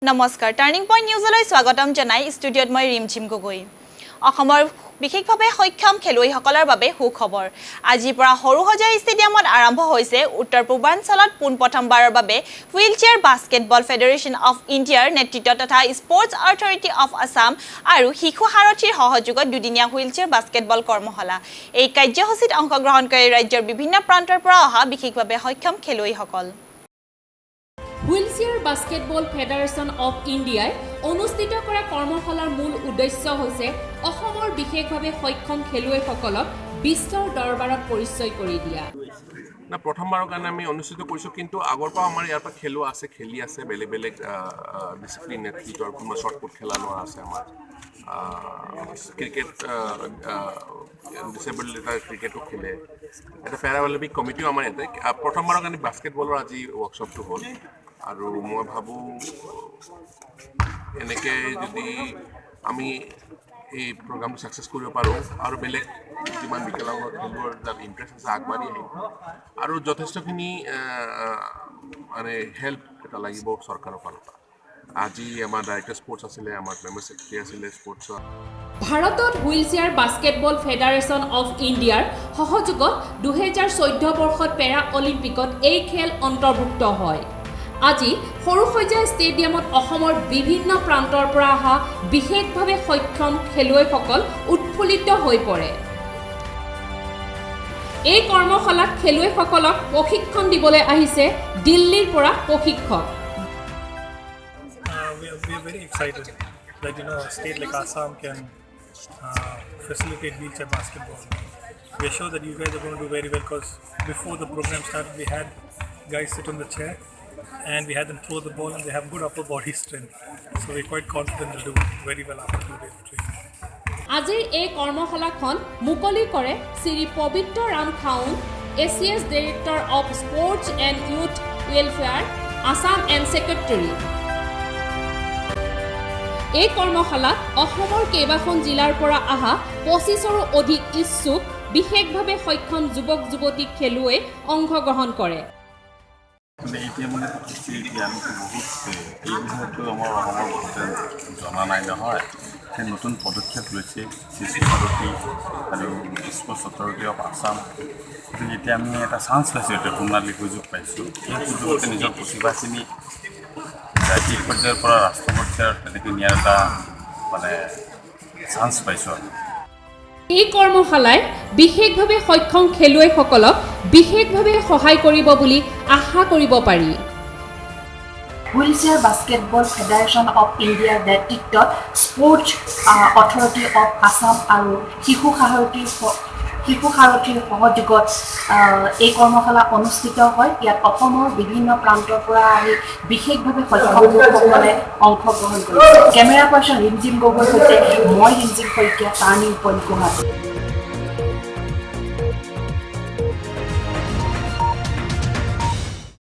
নমস্কাৰ turning point নিউজলৈ স্বাগতম জনাই ষ্টুডিঅ'ত মই ৰিমঝিম গগৈ অসমৰ বিশেষভাৱে সক্ষম খেলুৱৈসকলৰ বাবে সুখবৰ আজিৰ পৰা সৰুসজাই ষ্টেডিয়ামত আৰম্ভ হৈছে উত্তৰ পূৰ্বাঞ্চলত পোনপ্ৰথমবাৰৰ বাবে হুইলচেয়াৰ বাস্কেটবল ফেডাৰেশ্যন অফ ইণ্ডিয়াৰ নেতৃত্বত তথা স্পৰ্টছ অথৰিটি অফ আছাম আৰু শিশু সাৰথীৰ সহযোগত দুদিনীয়া হুইলচেয়াৰ বাস্কেটবল কৰ্মশালা এই কাৰ্যসূচীত অংশগ্ৰহণকাৰী ৰাজ্যৰ বিভিন্ন প্ৰান্তৰ পৰা অহা বিশেষভাৱে সক্ষম খেলুৱৈসকল হুইলচেয়াৰ বাস্কেটবল ফেডাৰেশ্যন অফ ইণ্ডিয়াই অনুষ্ঠিত কৰা কৰ্মশালাৰ মূল উদ্দেশ্য হৈছে অসমৰ বিশেষভাৱে সক্ষম খেলুৱৈসকলক বিশ্বৰ দৰবাৰত পৰিচয় কৰি দিয়া। না প্ৰথমবাৰৰ কাৰণে আমি অনুষ্ঠিত কৰিছোঁ কিন্তু আগৰ পৰা আমাৰ ইয়াৰ পৰা খেলুৱৈ আছে খেলি আছে বেলেগ বেলেগ ডিচিপ্লিন এথলিটৰ কোনো শ্বৰ্টপুট খেলা লোৱা আছে আমাৰ ক্ৰিকেট ডিচেবল এটা ক্ৰিকেটো খেলে এটা পেৰাঅলিম্পিক কমিটিও আমাৰ ইয়াতে প্ৰথমবাৰৰ কাৰণে বাস্কেটবলৰ আজি ৱৰ্কশ্বপটো হ'ল আৰু মই ভাবোঁ এনেকৈ যদি আমি এই প্ৰগ্ৰামটো ছাকচেছ কৰিব পাৰোঁ আৰু বেলেগ যিমান বিকলাংগ খেলুৱৈৰ যাত ইণ্টাৰেষ্ট আছে আগবাঢ়ি আহিব আৰু যথেষ্টখিনি মানে হেল্প এটা লাগিব চৰকাৰৰ ফালৰ পৰা আজি আমাৰ ডাইৰেক্টৰ স্পৰ্টছ আছিলে আমাৰ মেম্বাৰ ছেক্ৰেটাৰী আছিলে স্পৰ্টছৰ ভাৰতত হুইলচেয়াৰ বাস্কেটবল ফেডাৰেশ্যন অফ ইণ্ডিয়াৰ সহযোগত 2014 বৰ্ষত পেৰা অলিম্পিকত এই খেল অন্তৰ্ভুক্ত হয় আজি সৰুসজাই ষ্টেডিয়ামত অসমৰ বিভিন্ন প্ৰান্তৰ পৰা অহা বিশেষভাৱে সক্ষম খেলুৱৈসকল উৎফুল্লিত হৈ পৰে এই কৰ্মশালাত খেলুৱৈসকলক প্ৰশিক্ষণ দিবলৈ আহিছে দিল্লীৰ পৰা প্ৰশিক্ষক We are very excited that a state like Assam can facilitate wheelchair basketball. We are sure that you guys are going to do very well because before the program started we had guys sit on the chair and we had them throw the ball and they have good upper body strength. So we're quite confident they'll do very well after 2 days of training. আজিৰ এই কৰ্মশালাখন মুকলি কৰে Shri Pabitra Ram Khaund ACS director of sports and youth welfare Assam and secretary এই কৰ্মশালাত অসমৰ কেইবাখন জিলাৰ পৰা অহা 25ৰো অধিক ইচ্ছুক বিশেষভাৱে সক্ষম যুৱক যুৱতী খেলুৱৈ অংশগ্ৰহণ কৰে এতিয়া মানে ফেচিলিটি আমি বহুত এই বিষয়টো আমাৰ অসমৰ বহুতে জনা নাই নহয় সেই নতুন পদক্ষেপ লৈছে শিশু সাৰথী আৰু স্পৰ্টছ অথৰিটি অফ আছাম গতিকে এতিয়া আমি এটা চান্স পাইছোঁ এতিয়া প্ৰণালী সুযোগ পাইছোঁ সেই সুযোগতে নিজৰ প্ৰতিভাখিনি জাতীয় পৰ্যায়ৰ পৰা ৰাষ্ট্ৰ পৰ্যায়ৰ তেনেকৈ নিয়াৰ এটা মানে চান্স পাইছোঁ আৰু এই কৰ্মশালাই বিশেষভাৱে সক্ষম খেলুৱৈসকলক বিশেষভাৱে সহায় কৰিব বুলি আশা কৰিব পাৰি হুইলচেয়াৰ বাস্কেটবল ফেডাৰেশ্যন অফ ইণ্ডিয়াৰ নেতৃত্বত স্পৰ্টছ অথৰিটি অফ আছাম আৰু শিশু সাৰথীৰ সহযোগত এই কৰ্মশালা অনুষ্ঠিত হয় ইয়াত অসমৰ বিভিন্ন প্ৰান্তৰ পৰা আহি বিশেষভাৱে সক্ষম লোকসকলে অংশগ্ৰহণ কৰিছে কেমেৰা পাৰ্চন ৰিমজিম গগৈৰ সৈতে মই ৰিমজিম শইকীয়া টাৰ্নিং পইণ্ট গুৱাহাটী